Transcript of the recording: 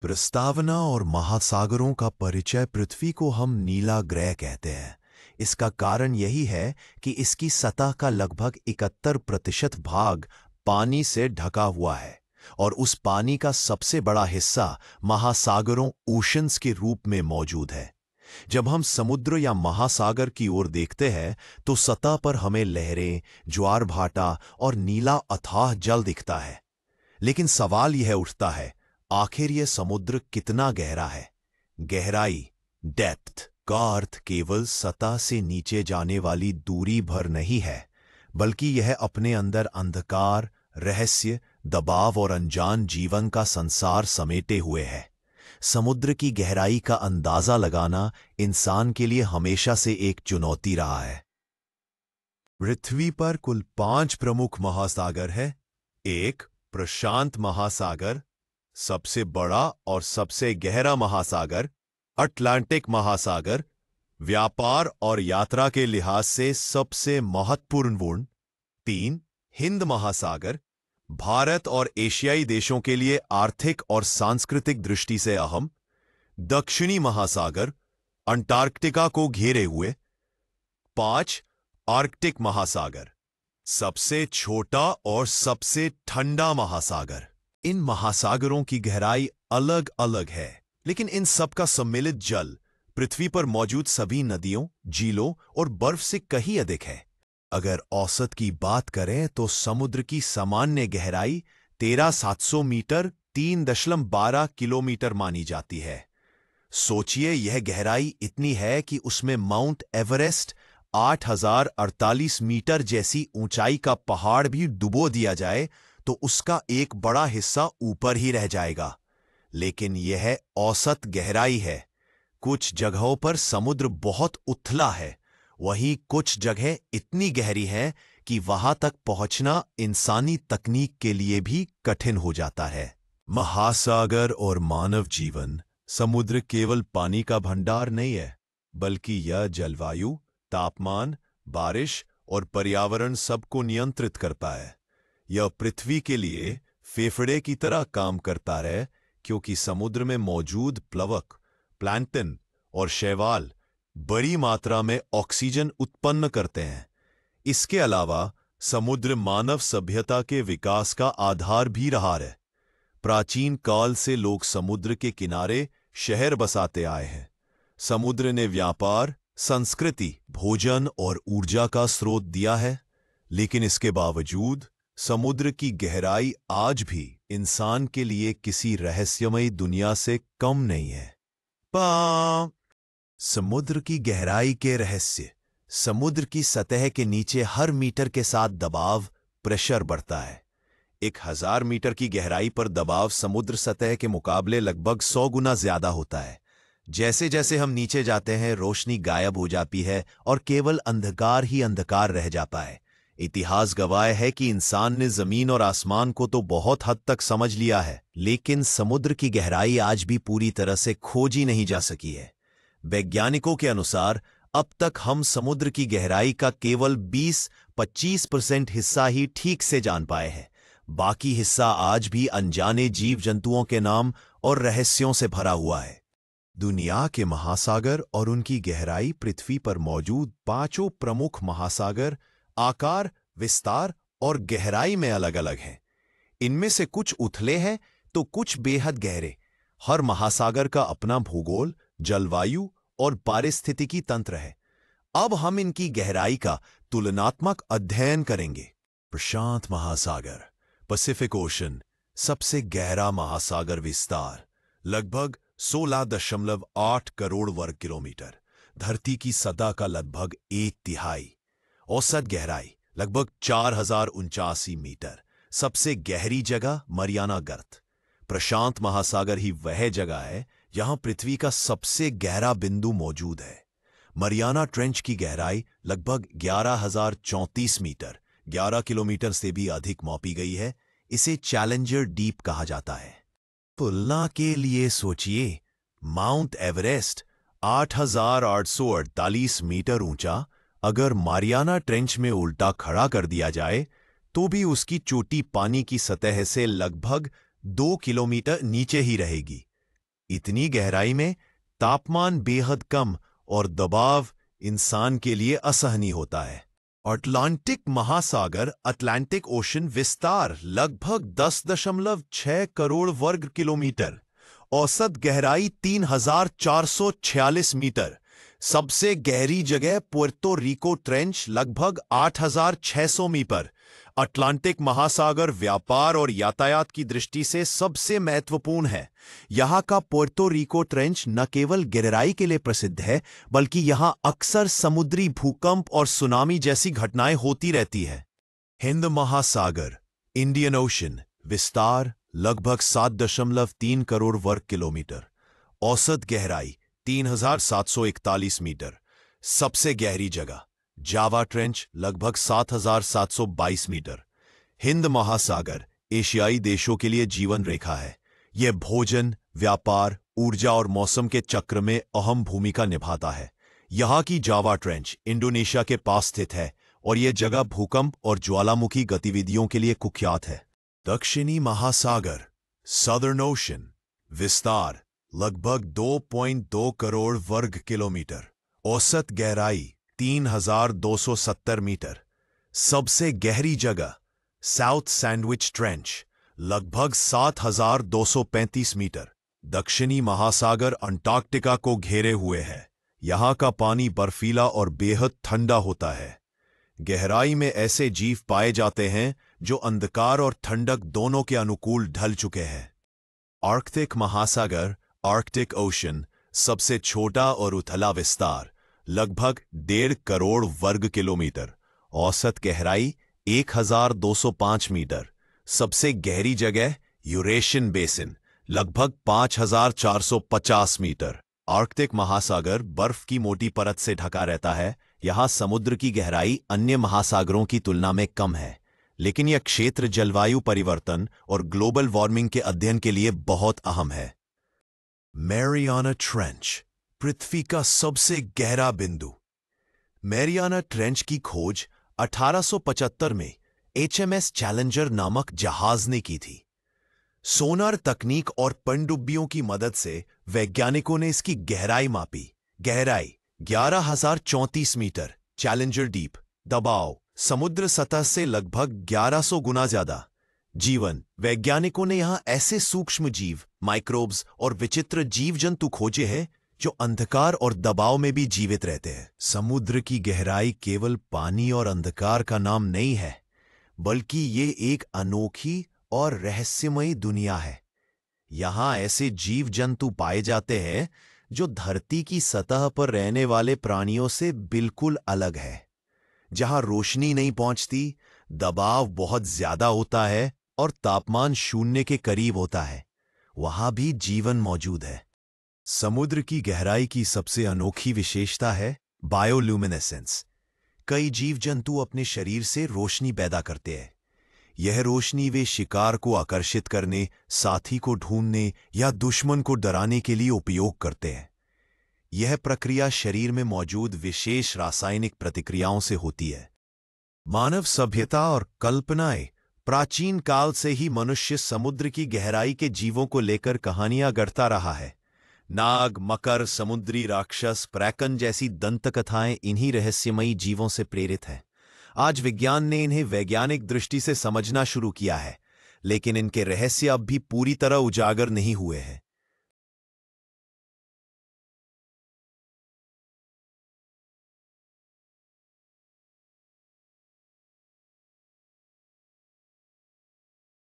प्रस्तावना और महासागरों का परिचय। पृथ्वी को हम नीला ग्रह कहते हैं। इसका कारण यही है कि इसकी सतह का लगभग 71% भाग पानी से ढका हुआ है और उस पानी का सबसे बड़ा हिस्सा महासागरों ओशंस के रूप में मौजूद है। जब हम समुद्र या महासागर की ओर देखते हैं तो सतह पर हमें लहरें, ज्वार भाटा और नीला अथाह जल दिखता है। लेकिन सवाल यह उठता है, आखिर यह समुद्र कितना गहरा है? गहराई, डेप्थ का अर्थ केवल सतह से नीचे जाने वाली दूरी भर नहीं है, बल्कि यह अपने अंदर अंधकार, रहस्य, दबाव और अनजान जीवन का संसार समेटे हुए है। समुद्र की गहराई का अंदाजा लगाना इंसान के लिए हमेशा से एक चुनौती रहा है। पृथ्वी पर कुल 5 प्रमुख महासागर हैं। 1. प्रशांत महासागर, सबसे बड़ा और सबसे गहरा महासागर। अटलांटिक महासागर, व्यापार और यात्रा के लिहाज से सबसे महत्वपूर्ण। 3. हिंद महासागर, भारत और एशियाई देशों के लिए आर्थिक और सांस्कृतिक दृष्टि से अहम। दक्षिणी महासागर, अंटार्कटिका को घेरे हुए। 5. आर्कटिक महासागर, सबसे छोटा और सबसे ठंडा महासागर। इन महासागरों की गहराई अलग अलग है, लेकिन इन सब का सम्मिलित जल पृथ्वी पर मौजूद सभी नदियों, झीलों और बर्फ से कहीं अधिक है। अगर औसत की बात करें तो समुद्र की सामान्य गहराई 13,700 मीटर 3.12 किलोमीटर मानी जाती है। सोचिए, यह गहराई इतनी है कि उसमें माउंट एवरेस्ट 8,048 मीटर जैसी ऊंचाई का पहाड़ भी डुबो दिया जाए तो उसका एक बड़ा हिस्सा ऊपर ही रह जाएगा। लेकिन यह औसत गहराई है। कुछ जगहों पर समुद्र बहुत उथला है, वहीं कुछ जगह इतनी गहरी हैं कि वहां तक पहुंचना इंसानी तकनीक के लिए भी कठिन हो जाता है। महासागर और मानव जीवन। समुद्र केवल पानी का भंडार नहीं है, बल्कि यह जलवायु, तापमान, बारिश और पर्यावरण सबको नियंत्रित करता है। यह पृथ्वी के लिए फेफड़े की तरह काम करता है, क्योंकि समुद्र में मौजूद प्लवक, प्लैंटन और शैवाल बड़ी मात्रा में ऑक्सीजन उत्पन्न करते हैं। इसके अलावा समुद्र मानव सभ्यता के विकास का आधार भी रहा है। प्राचीन काल से लोग समुद्र के किनारे शहर बसाते आए हैं। समुद्र ने व्यापार, संस्कृति, भोजन और ऊर्जा का स्रोत दिया है। लेकिन इसके बावजूद समुद्र की गहराई आज भी इंसान के लिए किसी रहस्यमयी दुनिया से कम नहीं है। समुद्र की गहराई के रहस्य। समुद्र की सतह के नीचे हर मीटर के साथ दबाव, प्रेशर बढ़ता है। 1000 मीटर की गहराई पर दबाव समुद्र सतह के मुकाबले लगभग 100 गुना ज्यादा होता है। जैसे जैसे हम नीचे जाते हैं, रोशनी गायब हो जाती है और केवल अंधकार ही अंधकार रह जाता है। इतिहास गवाह है कि इंसान ने जमीन और आसमान को तो बहुत हद तक समझ लिया है, लेकिन समुद्र की गहराई आज भी पूरी तरह से खोजी नहीं जा सकी है। वैज्ञानिकों के अनुसार अब तक हम समुद्र की गहराई का केवल 20-25% हिस्सा ही ठीक से जान पाए हैं। बाकी हिस्सा आज भी अनजाने जीव जंतुओं के नाम और रहस्यों से भरा हुआ है। दुनिया के महासागर और उनकी गहराई। पृथ्वी पर मौजूद 5 प्रमुख महासागर आकार, विस्तार और गहराई में अलग अलग हैं। इनमें से कुछ उथले हैं तो कुछ बेहद गहरे। हर महासागर का अपना भूगोल, जलवायु और पारिस्थितिकी तंत्र है। अब हम इनकी गहराई का तुलनात्मक अध्ययन करेंगे। प्रशांत महासागर, पैसिफिक ओशन, सबसे गहरा महासागर। विस्तार लगभग 16.8 करोड़ वर्ग किलोमीटर, धरती की सतह का लगभग 1/3। औसत गहराई लगभग 4079 मीटर। सबसे गहरी जगह मरियाना गर्त। प्रशांत महासागर ही वह जगह है जहां पृथ्वी का सबसे गहरा बिंदु मौजूद है। मरियाना ट्रेंच की गहराई लगभग 11,034 मीटर, 11 किलोमीटर से भी अधिक मापी गई है। इसे चैलेंजर डीप कहा जाता है। तुलना के लिए सोचिए, माउंट एवरेस्ट 8,848 मीटर ऊंचा अगर मारियाना ट्रेंच में उल्टा खड़ा कर दिया जाए तो भी उसकी चोटी पानी की सतह से लगभग 2 किलोमीटर नीचे ही रहेगी। इतनी गहराई में तापमान बेहद कम और दबाव इंसान के लिए असहनीय होता है। अटलांटिक महासागर अटलांटिक ओशन विस्तार लगभग 10.6 करोड़ वर्ग किलोमीटर, औसत गहराई 3,446 मीटर। सबसे गहरी जगह पुर्तो रिको ट्रेंच लगभग 8,600 मीटर। अटलांटिक महासागर व्यापार और यातायात की दृष्टि से सबसे महत्वपूर्ण है। यहाँ का पुर्तो रिको ट्रेंच न केवल गहराई के लिए प्रसिद्ध है, बल्कि यहाँ अक्सर समुद्री भूकंप और सुनामी जैसी घटनाएं होती रहती है। हिंद महासागर इंडियन ओशन विस्तार लगभग 7.3 करोड़ वर्ग किलोमीटर, औसत गहराई 3,741 मीटर। सबसे गहरी जगह जावा ट्रेंच लगभग 7,722 मीटर। हिंद महासागर एशियाई देशों के लिए जीवन रेखा है। यह भोजन, व्यापार, ऊर्जा और मौसम के चक्र में अहम भूमिका निभाता है। यहाँ की जावा ट्रेंच इंडोनेशिया के पास स्थित है और यह जगह भूकंप और ज्वालामुखी गतिविधियों के लिए कुख्यात है। दक्षिणी महासागर सदर्न ओशन विस्तार लगभग 2.2 करोड़ वर्ग किलोमीटर, औसत गहराई 3,270 मीटर। सबसे गहरी जगह साउथ सैंडविच ट्रेंच लगभग 7,235 मीटर। दक्षिणी महासागर अंटार्कटिका को घेरे हुए है। यहाँ का पानी बर्फीला और बेहद ठंडा होता है। गहराई में ऐसे जीव पाए जाते हैं जो अंधकार और ठंडक दोनों के अनुकूल ढल चुके हैं। आर्कटिक महासागर आर्कटिक ओशन सबसे छोटा और उथला विस्तार लगभग 1.5 करोड़ वर्ग किलोमीटर, औसत गहराई 1,205 मीटर। सबसे गहरी जगह यूरेशियन बेसिन लगभग 5,450 मीटर। आर्कटिक महासागर बर्फ की मोटी परत से ढका रहता है। यहाँ समुद्र की गहराई अन्य महासागरों की तुलना में कम है, लेकिन यह क्षेत्र जलवायु परिवर्तन और ग्लोबल वार्मिंग के अध्ययन के लिए बहुत अहम है। मैरियाना ट्रेंच पृथ्वी का सबसे गहरा बिंदु। मैरियाना ट्रेंच की खोज 1875 में HMS चैलेंजर नामक जहाज ने की थी। सोनार तकनीक और पनडुब्बियों की मदद से वैज्ञानिकों ने इसकी गहराई मापी। गहराई 11,034 मीटर, चैलेंजर डीप। दबाव समुद्र सतह से लगभग 1100 गुना ज्यादा। जीवन वैज्ञानिकों ने यहां ऐसे सूक्ष्म जीव, माइक्रोब्स और विचित्र जीव जंतु खोजे हैं जो अंधकार और दबाव में भी जीवित रहते हैं। समुद्र की गहराई केवल पानी और अंधकार का नाम नहीं है, बल्कि ये एक अनोखी और रहस्यमयी दुनिया है। यहां ऐसे जीव जंतु पाए जाते हैं जो धरती की सतह पर रहने वाले प्राणियों से बिल्कुल अलग है। जहां रोशनी नहीं पहुंचती, दबाव बहुत ज्यादा होता है और तापमान शून्य के करीब होता है, वहां भी जीवन मौजूद है। समुद्र की गहराई की सबसे अनोखी विशेषता है बायोल्यूमिनेसेंस। कई जीव जंतु अपने शरीर से रोशनी पैदा करते हैं। यह रोशनी वे शिकार को आकर्षित करने, साथी को ढूंढने या दुश्मन को डराने के लिए उपयोग करते हैं। यह प्रक्रिया शरीर में मौजूद विशेष रासायनिक प्रतिक्रियाओं से होती है। मानव सभ्यता और कल्पनाएं प्राचीन काल से ही मनुष्य समुद्र की गहराई के जीवों को लेकर कहानियां गढ़ता रहा है। नाग, मकर, समुद्री राक्षस, प्रैकन जैसी दंतकथाएं इन्हीं रहस्यमयी जीवों से प्रेरित हैं। आज विज्ञान ने इन्हें वैज्ञानिक दृष्टि से समझना शुरू किया है, लेकिन इनके रहस्य अब भी पूरी तरह उजागर नहीं हुए हैं।